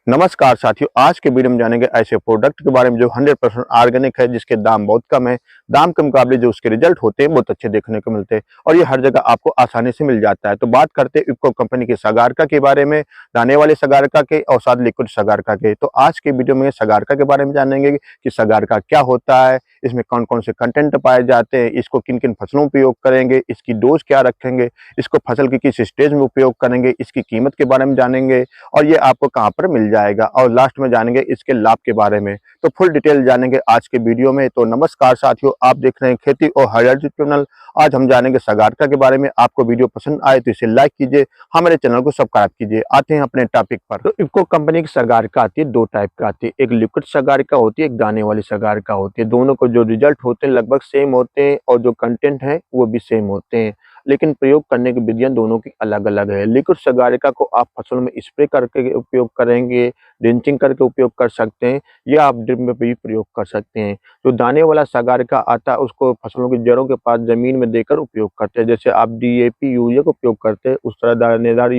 नमस्कार साथियों, आज के वीडियो में जानेंगे ऐसे प्रोडक्ट के बारे में जो 100% ऑर्गेनिक है, जिसके दाम बहुत कम है। दाम के मुकाबले जो उसके रिजल्ट होते हैं बहुत अच्छे देखने को मिलते हैं और ये हर जगह आपको आसानी से मिल जाता है। तो बात करते हैं इफको कंपनी के सगारका के बारे में, दाने वाले सगारका के और साथ लिक्विड सगारका के। तो आज के वीडियो में सगारका के बारे में जानेंगे कि सगारका क्या होता है, इसमें कौन कौन से कंटेंट पाए जाते हैं, इसको किन किन फसलों में उपयोग करेंगे, इसकी डोज क्या रखेंगे, इसको फसल की किस स्टेज में उपयोग करेंगे, इसकी कीमत के बारे में जानेंगे और ये आपको कहाँ पर मिल जाएगा और लास्ट में जानेंगे इसके लाभ के बारे में। तो फुल डिटेल जानेंगे आज के वीडियो में। तो नमस्कार साथियों, आप देख रहे हैं खेती और हरियाली चैनल। आज हम जानेंगे सगारका के बारे में। आपको वीडियो पसंद आए तो इसे लाइक कीजिए, हमारे चैनल को सब्सक्राइब कीजिए। आते हैं अपने टॉपिक पर। तो इफको कंपनी की सगारका आती है, दो टाइप का आती है, एक लिक्विड सगारका होती है, एक दाने वाली सगारका होती है। दोनों को जो रिजल्ट होते हैं लगभग सेम होते हैं और जो कंटेंट है वो भी सेम होते हैं, लेकिन प्रयोग करने की विधियां दोनों की अलग अलग है। लिक्विड सगारिका को आप फसलों में स्प्रे करके उपयोग करेंगे, ड्रिंचिंग करके उपयोग कर सकते हैं या आप ड्रिप में भी प्रयोग कर सकते हैं। जो दाने वाला सगारिका आता है उसको फसलों की जड़ों के पास जमीन में देकर उपयोग करते हैं। जैसे आप डीएपी यूरिया का उपयोग करते हैं, उस तरह दानेदार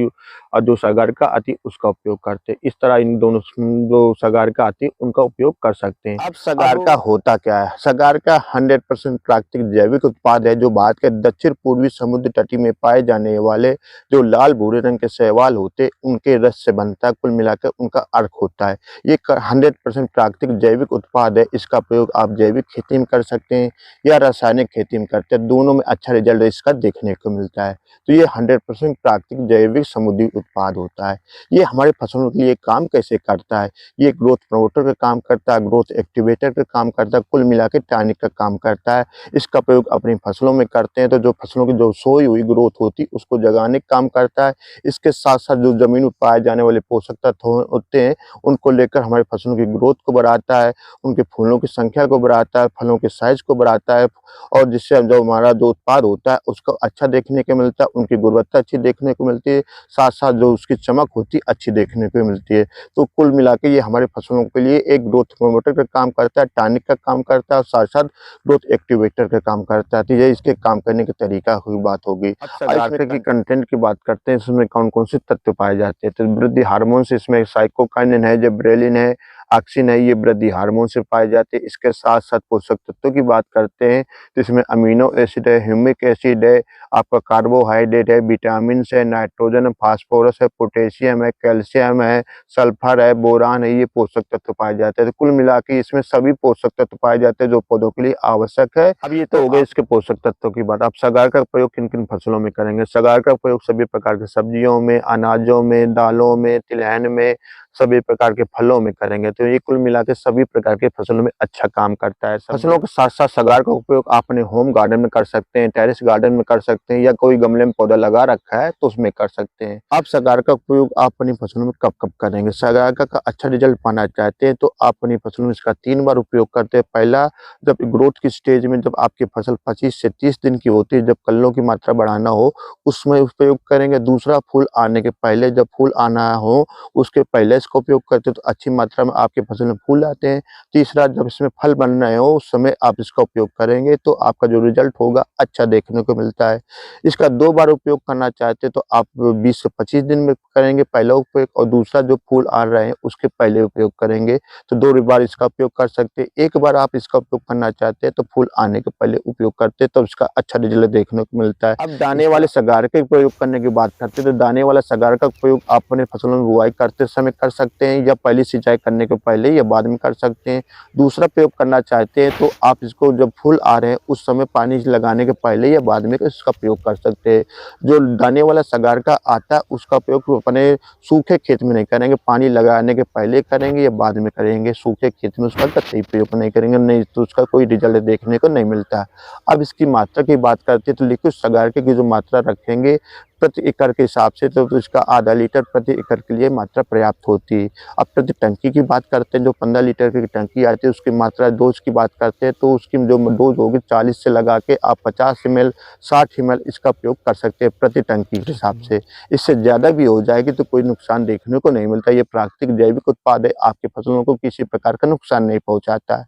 जो सगारिका आती है उसका उपयोग करते हैं। इस तरह इन दोनों जो सगारिका आती है उनका उपयोग कर सकते हैं। अब सगारिका होता क्या है? सगारिका 100% प्राकृतिक जैविक उत्पाद है जो भारत के दक्षिण पूर्वी समुद्र तटी में पाए जाने वाले जो लाल भूरे रंग के शैवाल होते उनके रस से बनता है। कुल मिलाकर उनका अर्क होता है। ये 100% प्राकृतिक जैविक उत्पाद है। इसका प्रयोग आप जैविक खेती में कर सकते हैं या रासायनिक खेती में करते हैं, दोनों में अच्छा रिजल्ट इसका देखने को मिलता है। तो ये 100% प्राकृतिक जैविक समुद्री उत्पाद होता है। ये हमारे फसलों के लिए काम कैसे करता है? ये ग्रोथ प्रमोटर का काम करता है, ग्रोथ एक्टिवेटर का काम करता है, कुल मिलाकर टॉनिक का काम करता है। इसका प्रयोग अपनी फसलों में करते हैं तो जो फसलों की जो सोई हुई ग्रोथ होती है उसको जगाने का काम करता है। इसके साथ साथ जो जमीन में पाए जाने वाले पोषक तत्व होते हैं उनको लेकर हमारे फसलों की ग्रोथ को बढ़ाता है, उनके फूलों की संख्या को बढ़ाता है, फलों के साइज को बढ़ाता है और जिससे जो हमारा जो उत्पाद होता है उसको अच्छा देखने को मिलता है, उनकी गुणवत्ता अच्छी देखने को मिलती है, साथ साथ जो उसकी चमक होती है अच्छी देखने को मिलती है। तो कुल मिला के ये हमारे फसलों के लिए एक ग्रोथ प्रमोटर का काम करता है, टॉनिक का काम करता है और साथ साथ ग्रोथ एक्टिवेटर का काम करता है। तो ये इसके काम करने का तरीका हुई बात होगी। सगारका की कंटेंट की बात करते हैं, इसमें कौन कौन से तत्व पाए जाते हैं। तो वृद्धि हार्मोन से इसमें साइटोकाइनिन है, जिबरेलिन है, ऑक्सिन है, ये वृद्धि हार्मोन से पाए जाते हैं। इसके साथ साथ पोषक तत्वों की बात करते हैं तो इसमें अमीनो एसिड है, ह्यूमिक एसिड है, आपका कार्बोहाइड्रेट है, विटामिन है, नाइट्रोजन है, फास्फोरस है, पोटेशियम है, कैल्शियम है, सल्फर है, बोरान है, ये पोषक तत्व पाए जाते हैं। तो कुल मिला के इसमें सभी पोषक तत्व पाए जाते हैं जो पौधों के लिए आवश्यक है। अब ये तो हो गए इसके पोषक तत्वों की बात। अब सगारका का प्रयोग किन किन फसलों में करेंगे? सगारका का प्रयोग सभी प्रकार के सब्जियों में, अनाजों में, दालों में, तिलहन में, सभी प्रकार के फलों में करेंगे। तो ये कुल मिला के सभी प्रकार के फसलों में अच्छा काम करता है। फसलों के साथ साथ सगार का उपयोग आप अपने होम गार्डन में कर सकते हैं, टेरेस गार्डन में कर सकते हैं या कोई गमले में पौधा लगा रखा है तो उसमें कर सकते हैं। आप सगार का उपयोग आप अपनी फसलों में कब कब करेंगे? सगारका का अच्छा रिजल्ट पाना चाहते हैं तो आप अपनी फसलों में इसका 3 बार उपयोग करते हैं। पहला, जब ग्रोथ की स्टेज में, जब आपकी फसल 25 से 30 दिन की होती है, जब कल्लों की मात्रा बढ़ाना हो उसमें उपयोग करेंगे। दूसरा, फूल आने के पहले, जब फूल आना हो उसके पहले इसका उपयोग करते हैं तो अच्छी मात्रा में आपके फसल में फूल आते हैं। तीसरा, जब इसमें फल बन रहे हो उस समय आप इसका उपयोग करेंगे तो आपका जो रिजल्ट होगा अच्छा देखने को मिलता है। इसका 2 बार उपयोग करना चाहते हैं तो आप 20 से 25 दिन में करेंगे पहला उपयोग और दूसरा जो फूल आ रहे हैं उसके पहले उपयोग करेंगे। तो 2 बार इसका उपयोग कर सकते हैं। एक बार आप इसका उपयोग करना चाहते हैं तो फूल आने के पहले उपयोग करते हैं तो इसका अच्छा रिजल्ट देखने को मिलता है। अब दाने वाले सगारके का प्रयोग करने की बात करते हैं तो दाने वाला सगारका का प्रयोग आप अपने फसलों में बुआई करते समय कर सकते हैं या पहली सिंचाई करने के पहले या बाद में कर सकते हैं। दूसरा प्रयोग करना चाहते हैं तो आप इसको जब फूल आ रहे हैं उस समय पानी लगाने के पहले या बाद में इसका प्रयोग कर सकते हैं। जो दाने वाला सगारका आता है उसका प्रयोग अपने सूखे खेत में नहीं करेंगे, पानी लगाने के पहले करेंगे या बाद में करेंगे। सूखे खेत में उसका कतई प्रयोग नहीं करेंगे, नहीं तो उसका कोई रिजल्ट देखने को नहीं मिलता। अब इसकी मात्रा की बात करते हैं तो लिक्विड सगारके की जो मात्रा रखेंगे प्रति एकड़ के हिसाब से तो इसका आधा लीटर प्रति एकड़ के लिए मात्रा पर्याप्त होती है। अब प्रति टंकी की बात करते हैं, जो 15 लीटर की टंकी आती है उसकी मात्रा डोज की बात करते हैं तो उसकी जो डोज होगी 40 से लगा के आप 50 ml 60 ml इसका प्रयोग कर सकते हैं प्रति टंकी के हिसाब से। इससे ज़्यादा भी हो जाएगी तो कोई नुकसान देखने को नहीं मिलता। ये प्राकृतिक जैविक उत्पाद है, आपके फसलों को किसी प्रकार का नुकसान नहीं पहुँचाता है।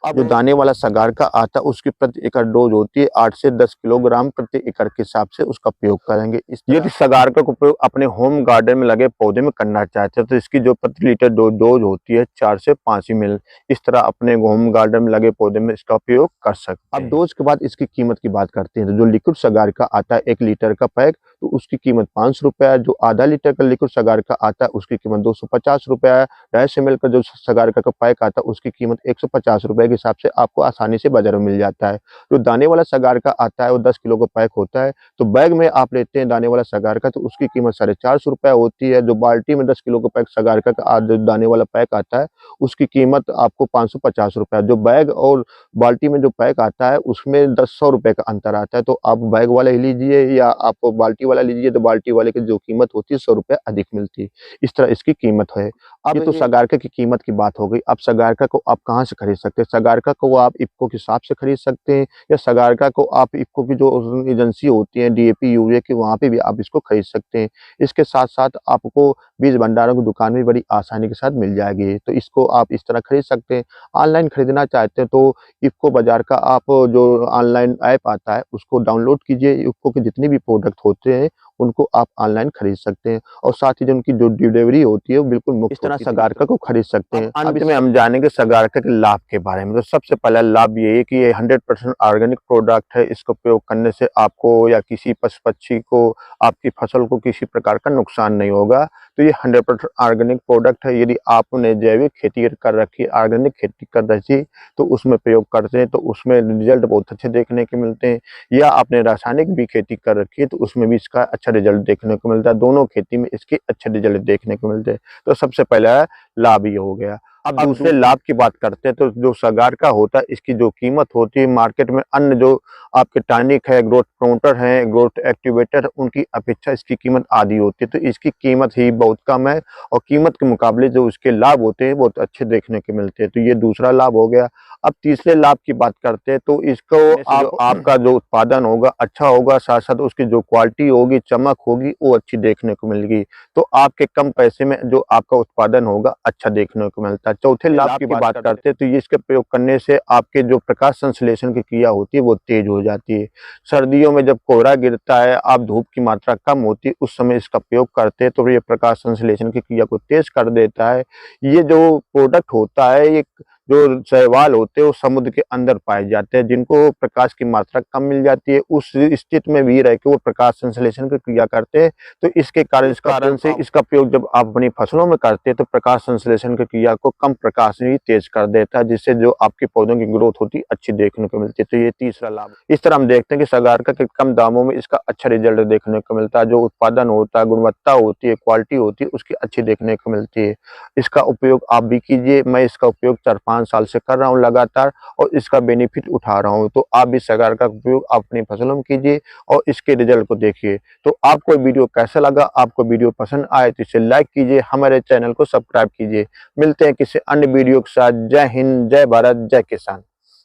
अब जो दाने वाला सगारका आता है उसकी प्रति एकड़ डोज होती है 8 से 10 किलोग्राम प्रति एकड़ के हिसाब से उसका प्रयोग करेंगे। यदि सगारका का उपयोग अपने होम गार्डन में लगे पौधे में करना चाहते हैं तो इसकी जो प्रति लीटर डोज होती है 4 से 5 ml। इस तरह अपने होम गार्डन में लगे पौधे में इसका उपयोग कर सकते हैं। अब डोज के बाद इसकी कीमत की बात करते हैं तो जो लिक्विड सगारका आता है 1 लीटर का पैक, तो उसकी कीमत 500 रुपये है। जो आधा लीटर का लिक्विड सगारका आता है उसकी कीमत 250 रुपये है। 250 ml का जो सगारका का पैक आता है उसकी कीमत 150 रुपये के हिसाब से आपको आसानी से बाजार में मिल जाता है। जो दाने वाला सगारका आता है वो 10 किलो का पैक होता है, तो बैग में आप लेते हैं दाने वाला सगारका तो उसकी कीमत 450 रुपये होती है। जो बाल्टी में 10 किलो का पैक सगारका का जो दाने वाला पैक आता है उसकी कीमत आपको 550 रुपये है। जो बैग और बाल्टी में जो पैक आता है उसमें 100 रुपये का अंतर आता है, तो आप बैग वाला ही लीजिए या आप बाल्टी वाला लीजिए तो बाल्टी वाले की जो कीमत होती है 100 रुपये अधिक मिलती है। इस तरह इसकी कीमत है। अब ये तो सगारका की कीमत की बात हो गई। अब सगारका को आप कहाँ से खरीद सकते हैं? सगारका को आप इफ़को के हिसाब से खरीद सकते हैं या सगारका को आप इफ़को की जो एजेंसी होती है डीएपी यूरिया की वहाँ पे भी आप इसको खरीद सकते हैं। इसके साथ-साथ आपको बीज भंडारों की दुकान में बड़ी आसानी के साथ मिल जाएगी, तो इसको आप इस तरह खरीद सकते हैं। ऑनलाइन खरीदना चाहते हैं तो इफ़को बाज़ार का आप जो ऑनलाइन ऐप आता है उसको डाउनलोड कीजिए। इफ़को के जितने भी प्रोडक्ट होते हैं उनको आप ऑनलाइन खरीद सकते हैं और साथ ही जो उनकी जो डिलीवरी होती है वो बिल्कुल मुफ्त। इस तरह सगारका को खरीद सकते हैं। अंत में हम जानेंगे सगारका के लाभ के बारे में। तो सबसे पहला लाभ ये है कि ये 100% ऑर्गेनिक प्रोडक्ट है। इसका उपयोग करने से आपको या किसी पशु पक्षी को, आपकी फसल को किसी प्रकार का नुकसान नहीं होगा। तो ये 100% ऑर्गेनिक प्रोडक्ट है। यदि आपने जैविक खेती कर रखी है, ऑर्गेनिक खेती कर रखी तो उसमें प्रयोग करते हैं तो उसमें रिजल्ट बहुत अच्छे देखने के मिलते हैं, या आपने रासायनिक भी खेती कर रखी है तो उसमें भी इसका अच्छा रिजल्ट देखने को मिलता है। दोनों खेती में इसके अच्छे रिजल्ट देखने को मिलते हैं। तो सबसे पहला लाभ ये हो गया। अब दूसरे लाभ की बात करते हैं तो जो सगारका होता है इसकी जो कीमत होती है मार्केट में अन्य जो आपके टॉनिक है, ग्रोथ प्रमोटर है, ग्रोथ एक्टिवेटर, उनकी अपेक्षा इसकी कीमत आधी होती है। तो इसकी कीमत ही बहुत कम है और कीमत के मुकाबले जो उसके लाभ होते हैं बहुत अच्छे देखने को मिलते हैं। तो ये दूसरा लाभ हो गया। अब तीसरे लाभ की बात करते हैं तो इसको आपका जो उत्पादन होगा अच्छा होगा, साथ साथ उसकी जो क्वालिटी होगी, चमक होगी वो अच्छी देखने को मिलेगी। तो आपके कम पैसे में जो आपका उत्पादन होगा अच्छा देखने को मिलता है। चौथे लाभ की बात करते हैं तो ये इसके प्रयोग करने से आपके जो प्रकाश संश्लेषण की क्रिया होती है वो तेज हो जाती है। सर्दियों में जब कोहरा गिरता है, आप धूप की मात्रा कम होती है, उस समय इसका प्रयोग करते हैं तो ये प्रकाश संश्लेषण की क्रिया को तेज कर देता है। ये जो प्रोडक्ट होता है, ये जो शैवाल होते हैं वो समुद्र के अंदर पाए जाते हैं, जिनको प्रकाश की मात्रा कम मिल जाती है। उस स्थिति में भी रह के वो प्रकाश संश्लेषण की क्रिया करते हैं। तो इसके कारण से इसका प्रयोग जब आप अपनी फसलों में करते हैं तो प्रकाश संश्लेषण की क्रिया को कम प्रकाश में ही तेज कर देता है, जिससे जो आपके पौधों की ग्रोथ होती है अच्छी देखने को मिलती है। तो ये तीसरा लाभ। इस तरह हम देखते हैं कि सगारका के कम दामों में इसका अच्छा रिजल्ट देखने को मिलता है। जो उत्पादन होता है, गुणवत्ता होती है, क्वालिटी होती है, उसकी अच्छी देखने को मिलती है। इसका उपयोग आप भी कीजिए। मैं इसका उपयोग 4-5 साल से कर रहा हूँ लगातार और इसका बेनिफिट उठा रहा हूँ। तो आप भी सगारका का उपयोग अपनी फसलों में कीजिए और इसके रिजल्ट को देखिए। तो आपको वीडियो कैसा लगा? आपको वीडियो पसंद आए तो इसे लाइक कीजिए, हमारे चैनल को सब्सक्राइब कीजिए। मिलते हैं किसी अन्य वीडियो के साथ। जय हिंद, जय भारत, जय किसान।